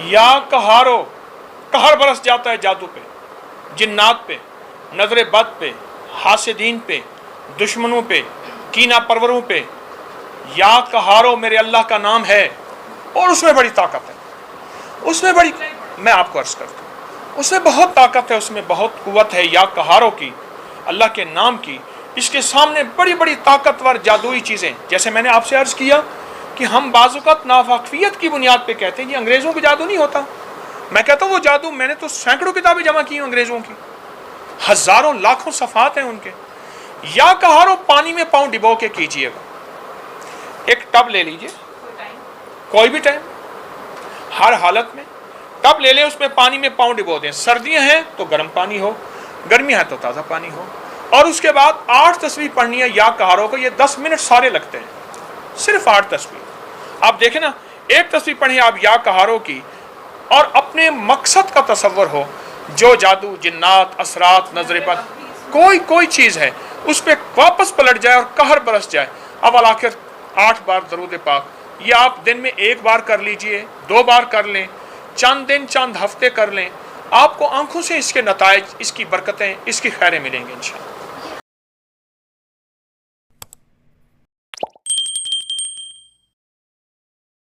या कहारो, कहर बरस जाता है जादू पे, जिन्नात पे, नजर बद पे, हासिदीन पे, दुश्मनों पे, कीना परवरों पे। या कहारो मेरे अल्लाह का नाम है और उसमें बड़ी ताकत है, उसमें बड़ी, मैं आपको अर्ज करता हूँ, उसमें बहुत ताकत है, उसमें बहुत कुव्वत है। या कहारो की, अल्लाह के नाम की, इसके सामने बड़ी बड़ी ताकतवर जादुई चीज़ें। जैसे मैंने आपसे अर्ज किया कि हम बाज़ुकत नावाकफियत की बुनियाद पे कहते हैं कि अंग्रेज़ों को जादू नहीं होता। मैं कहता हूँ वो जादू, मैंने तो सैकड़ों किताबें जमा की हैं अंग्रेज़ों की, हज़ारों लाखों सफ़ात हैं उनके। या कहारो पानी में पाँव डिबो के कीजिएगा, एक टब ले लीजिए, कोई भी टाइम, हर हालत में टब ले लें, उसमें पानी में पाँव डिबो दें। सर्दियाँ हैं तो गर्म पानी हो, गर्मियाँ हैं तो ताज़ा पानी हो, और उसके बाद 8 तस्बीह पढ़नी है या कहारों को। ये 10 मिनट सारे लगते हैं, सिर्फ 8 तस्बीह। आप देखें ना, एक तस्बीह पढ़िए आप या कहारों की, और अपने मकसद का तसव्वुर हो, जो जादू, जिन्नात, असरात, नजर बद, कोई चीज़ है, उस पर वापस पलट जाए और कहर बरस जाए। अब आखिर 8 बार दरूद पाक, ये आप दिन में 1 बार कर लीजिए, 2 बार कर लें, चंद दिन चंद हफ्ते कर लें, आपको आंखों से इसके नताइज, इसकी बरकतें, इसकी खैरें मिलेंगी इंशाअल्लाह।